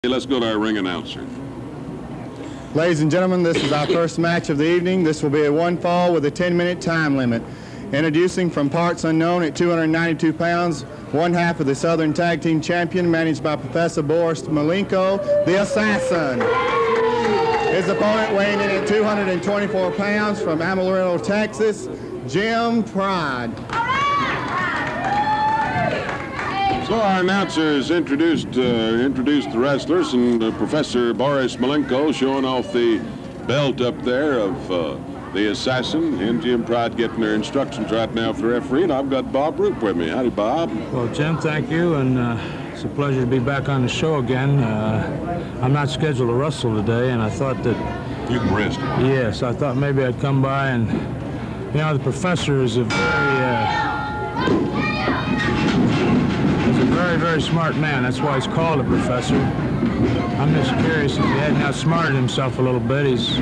let's go to our ring announcer. Ladies and gentlemen, this is our first match of the evening. This will be a one fall with a 10-minute time limit. Introducing from parts unknown at 292 pounds, one half of the Southern Tag Team Champion, managed by Professor Boris Malenko, the Assassin. His opponent weighing in at 224 pounds from Amarillo, Texas, Jim Pride. So our announcers introduced the wrestlers, and Professor Boris Malenko showing off the belt up there of the Assassin, and Jim Pride getting their instructions right now for the referee, and I've got Bob Roop with me. Howdy, Bob. Well, Jim, thank you, and it's a pleasure to be back on the show again. I'm not scheduled to wrestle today, and I thought that... You can rest. Yes, I thought maybe I'd come by, and, you know, the Professor is a very smart man. That's why he's called a professor. I'm just curious if he hadn't outsmarted himself a little bit. He's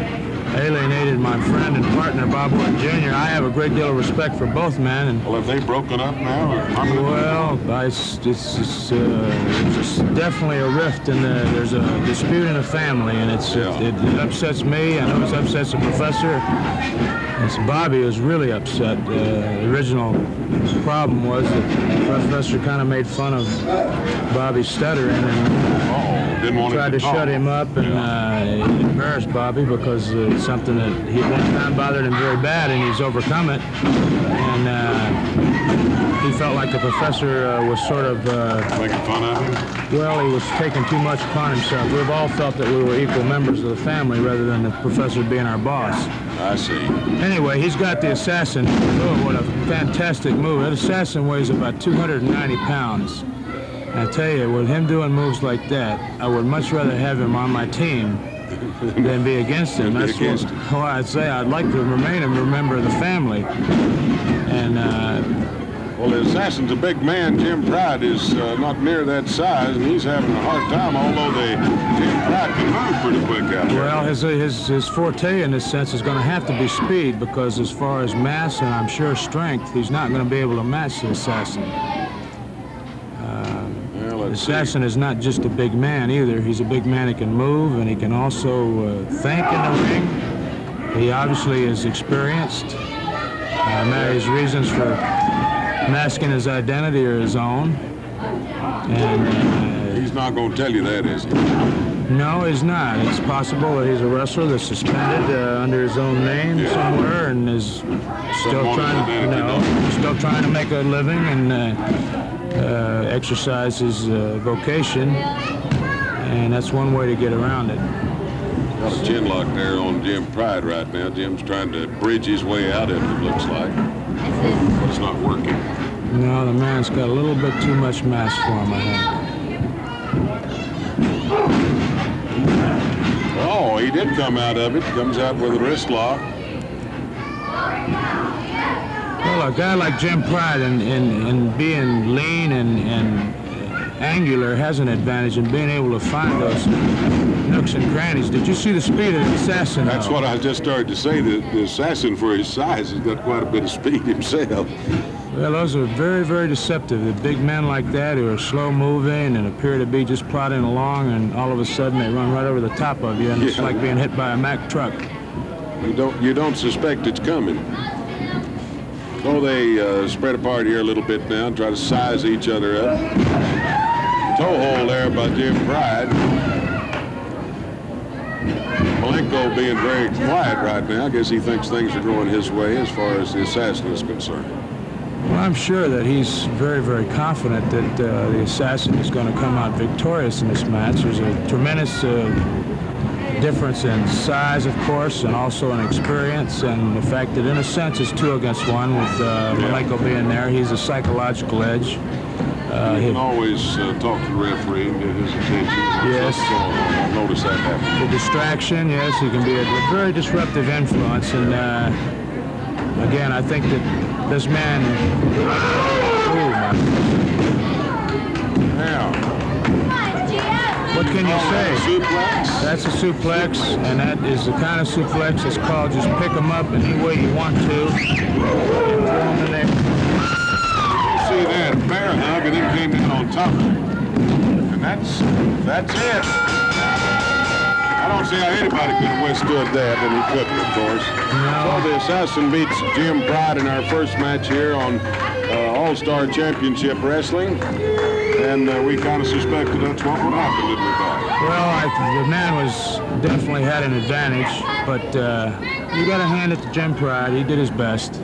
alienated my friend and partner, Bob Orton Jr. I have a great deal of respect for both men. And, well, have they broken up now? Well, it's definitely a rift, and there's a dispute in the family, and it upsets me. I know it upsets the professor. Bobby was really upset. The original problem was that the professor kind of made fun of Bobby's stuttering and tried to shut him up, and it embarrassed Bobby because it's something that he at one time bothered him very bad, and he's overcome it. And he felt like the professor was sort of... making fun of him? Well, he was taking too much upon himself. We've all felt that we were equal members of the family rather than the professor being our boss. I see. Anyway, he's got the Assassin. Oh, what a fantastic move. That Assassin weighs about 290 pounds. And I tell you, with him doing moves like that, I would much rather have him on my team than be against him. That's what I'd say. I'd like to remain a member of the family. And well, the Assassin's a big man. Jim Pride is not near that size, and he's having a hard time, although Jim Pride can move pretty quick out there. Well, his forte in this sense is going to have to be speed, because as far as mass and I'm sure strength, he's not going to be able to match the Assassin. The Assassin is not just a big man either. He's a big man. He can move, and he can also think in the ring. He obviously is experienced. His reasons for masking his identity are his own. And he's not going to tell you that, is he? No, he's not. It's possible that he's a wrestler that's suspended under his own name somewhere, and is still trying to make a living and exercise his vocation, and that's one way to get around it. Got a chin lock there on Jim Pride right now. Jim's trying to bridge his way out of it, it looks like, but it's not working. No, the man's got a little bit too much mass for him, I think. Oh, he did come out of it. Comes out with a wrist lock. Well, a guy like Jim Pride and being lean and angular has an advantage in being able to find those nooks and crannies. Did you see the speed of the Assassin? That's what I just started to say. The Assassin, for his size, has got quite a bit of speed himself. Well, those are very deceptive. The big men like that who are slow-moving and appear to be just plodding along, and all of a sudden they run right over the top of you, and it's like being hit by a Mack truck. You don't suspect it's coming. Oh, they spread apart here a little bit now and try to size each other up. Toe hold there by Jim Pride. Malenko being very quiet right now. I guess he thinks things are going his way as far as the Assassin is concerned. Well, I'm sure that he's very confident that the Assassin is going to come out victorious in this match. There's a tremendous difference in size, of course, and also in experience, and the fact that, in a sense, it's 2 against 1 with Malenko being there. He's a psychological edge. You can always talk to the referee and get his attention. Yes. I noticed that happen. The distraction, yes, he can be a very disruptive influence, and again, I think that this man... What can you say? Suplex? That's a suplex, and that is the kind of suplex that's called just pick him up any way you want to and throw him in there. You see that bear hug, and then came in on top of him. And that's it. I don't see how anybody could have withstood that, and he couldn't, of course. No. So the Assassin beats Jim Pride in our first match here on All-Star Championship Wrestling. And we kind of suspected that's what would happen, didn't we, Bob? Well, the man was definitely had an advantage, but you got to hand it to Jim Pride. He did his best.